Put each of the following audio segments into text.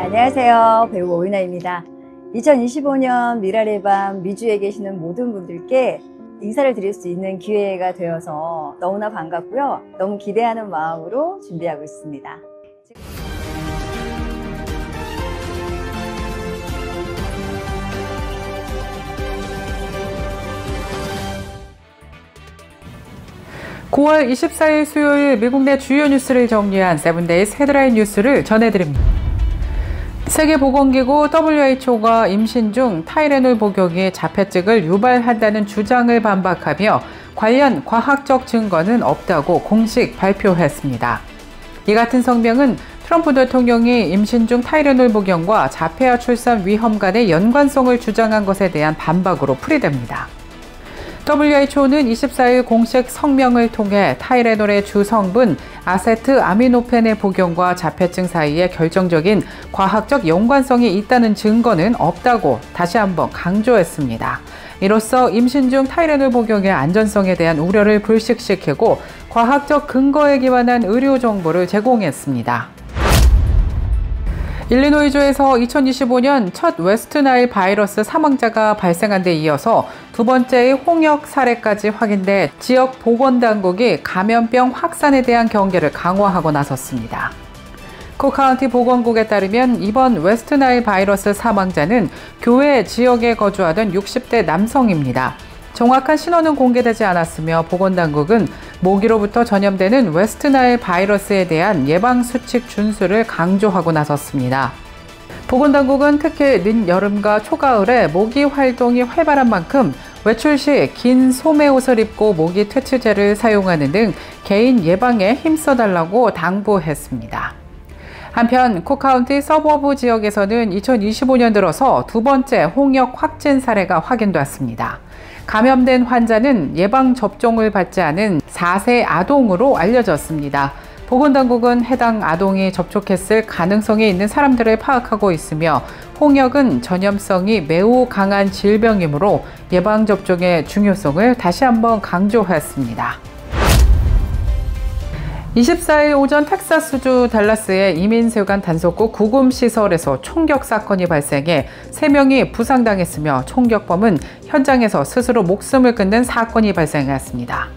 안녕하세요. 배우 오윤아입니다. 2025년 미랄의 밤 미주에 계시는 모든 분들께 인사를 드릴 수 있는 기회가 되어서 너무나 반갑고요. 너무 기대하는 마음으로 준비하고 있습니다. (9월 24일) 수요일 미국 내 주요 뉴스를 정리한 세븐데이즈 헤드라인 뉴스를 전해드립니다. 세계보건기구 WHO가 임신 중 타이레놀 복용이 자폐증을 유발한다는 주장을 반박하며 관련 과학적 증거는 없다고 공식 발표했습니다. 이 같은 성명은 트럼프 대통령이 임신 중 타이레놀 복용과 자폐아 출산 위험 간의 연관성을 주장한 것에 대한 반박으로 풀이됩니다. WHO는 24일 공식 성명을 통해 타이레놀의 주성분 아세트아미노펜의 복용과 자폐증 사이에 결정적인 과학적 연관성이 있다는 증거는 없다고 다시 한번 강조했습니다. 이로써 임신 중 타이레놀 복용의 안전성에 대한 우려를 불식시키고 과학적 근거에 기반한 의료 정보를 제공했습니다. 일리노이주에서 2025년 첫 웨스트나일 바이러스 사망자가 발생한 데 이어서 두 번째의 홍역 사례까지 확인돼 지역 보건당국이 감염병 확산에 대한 경계를 강화하고 나섰습니다. 쿡카운티 보건국에 따르면 이번 웨스트나일 바이러스 사망자는 교외 지역에 거주하던 60대 남성입니다. 정확한 신원은 공개되지 않았으며 보건당국은 모기로부터 전염되는 웨스트나일 바이러스에 대한 예방수칙 준수를 강조하고 나섰습니다. 보건당국은 특히 늦여름과 초가을에 모기 활동이 활발한 만큼 외출 시 긴 소매옷을 입고 모기 퇴치제를 사용하는 등 개인 예방에 힘써달라고 당부했습니다. 한편 쿡카운티 서버브 지역에서는 2025년 들어서 두 번째 홍역 확진 사례가 확인됐습니다. 감염된 환자는 예방접종을 받지 않은 4세 아동으로 알려졌습니다. 보건당국은 해당 아동이 접촉했을 가능성이 있는 사람들을 파악하고 있으며 홍역은 전염성이 매우 강한 질병이므로 예방접종의 중요성을 다시 한번 강조했습니다. 24일 오전 텍사스주 달라스의 이민세관 단속국 구금시설에서 총격 사건이 발생해 3명이 부상당했으며 총격범은 현장에서 스스로 목숨을 끊는 사건이 발생했습니다.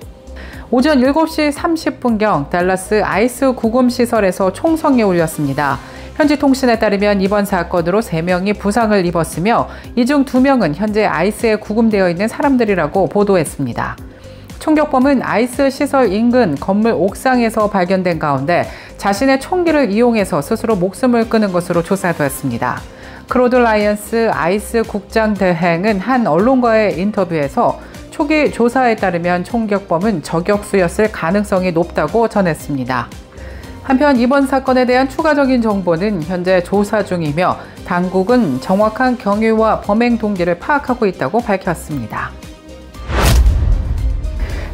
오전 7시 30분경 달라스 아이스 구금시설에서 총성이 울렸습니다. 현지 통신에 따르면 이번 사건으로 3명이 부상을 입었으며 이 중 2명은 현재 아이스에 구금되어 있는 사람들이라고 보도했습니다. 총격범은 아이스 시설 인근 건물 옥상에서 발견된 가운데 자신의 총기를 이용해서 스스로 목숨을 끊은 것으로 조사됐습니다. 크로드 라이언스 아이스 국장 대행은 한 언론과의 인터뷰에서 초기 조사에 따르면 총격범은 저격수였을 가능성이 높다고 전했습니다. 한편 이번 사건에 대한 추가적인 정보는 현재 조사 중이며 당국은 정확한 경위와 범행 동기를 파악하고 있다고 밝혔습니다.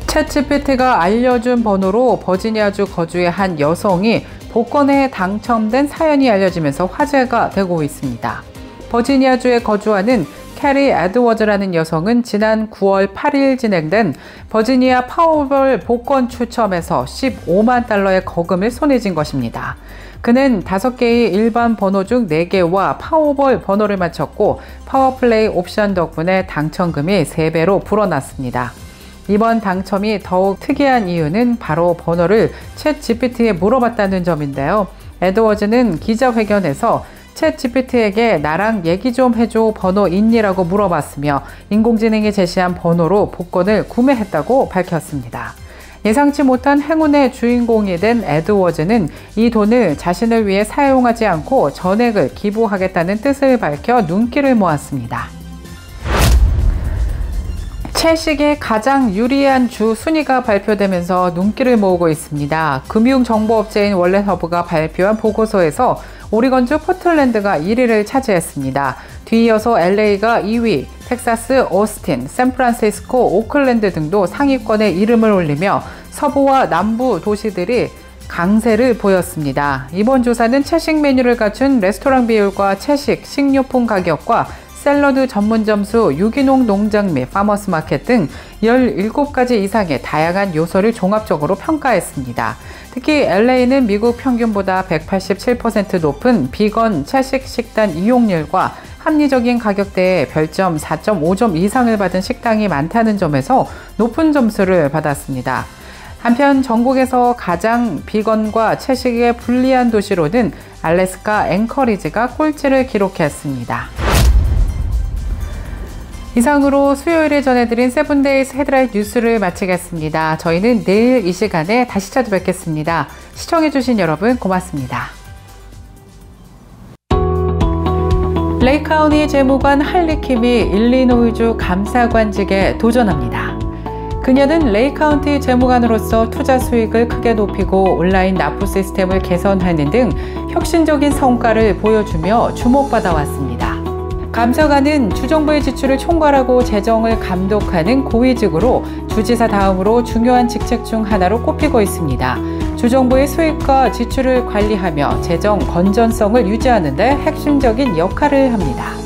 챗GPT가 알려준 번호로 버지니아주 거주의 한 여성이 복권에 당첨된 사연이 알려지면서 화제가 되고 있습니다. 버지니아주에 거주하는 캐리 에드워즈라는 여성은 지난 9월 8일 진행된 버지니아 파워볼 복권 추첨에서 15만 달러의 거금을 손에 쥔 것입니다. 그는 5개의 일반 번호 중 4개와 파워볼 번호를 맞췄고 파워플레이 옵션 덕분에 당첨금이 3배로 불어났습니다. 이번 당첨이 더욱 특이한 이유는 바로 번호를 챗GPT에 물어봤다는 점인데요. 에드워즈는 기자회견에서 챗GPT에게 나랑 얘기 좀 해줘 번호 있니라고 물어봤으며 인공지능이 제시한 번호로 복권을 구매했다고 밝혔습니다. 예상치 못한 행운의 주인공이 된 에드워즈는 이 돈을 자신을 위해 사용하지 않고 전액을 기부하겠다는 뜻을 밝혀 눈길을 모았습니다. 채식에 가장 유리한 주 순위가 발표되면서 눈길을 모으고 있습니다. 금융정보업체인 월렛허브가 발표한 보고서에서 오리건주 포틀랜드가 1위를 차지했습니다. 뒤이어서 LA가 2위, 텍사스, 오스틴, 샌프란시스코, 오클랜드 등도 상위권에 이름을 올리며 서부와 남부 도시들이 강세를 보였습니다. 이번 조사는 채식 메뉴를 갖춘 레스토랑 비율과 채식, 식료품 가격과 샐러드 전문점 수, 유기농 농장 및 파머스 마켓 등 17가지 이상의 다양한 요소를 종합적으로 평가했습니다. 특히 LA는 미국 평균보다 187% 높은 비건 채식 식단 이용률과 합리적인 가격대에 별점 4.5점 이상을 받은 식당이 많다는 점에서 높은 점수를 받았습니다. 한편 전국에서 가장 비건과 채식에 불리한 도시로는 알래스카 앵커리지가 꼴찌를 기록했습니다. 이상으로 수요일에 전해드린 세븐데이즈 헤드라인 뉴스를 마치겠습니다. 저희는 내일 이 시간에 다시 찾아뵙겠습니다. 시청해주신 여러분 고맙습니다. 레이 카운티 재무관 할리 킴이 일리노이주 감사관직에 도전합니다. 그녀는 레이 카운티 재무관으로서 투자 수익을 크게 높이고 온라인 납부 시스템을 개선하는 등 혁신적인 성과를 보여주며 주목받아 왔습니다. 감사관은 주정부의 지출을 총괄하고 재정을 감독하는 고위직으로 주지사 다음으로 중요한 직책 중 하나로 꼽히고 있습니다. 주정부의 수익과 지출을 관리하며 재정 건전성을 유지하는 데 핵심적인 역할을 합니다.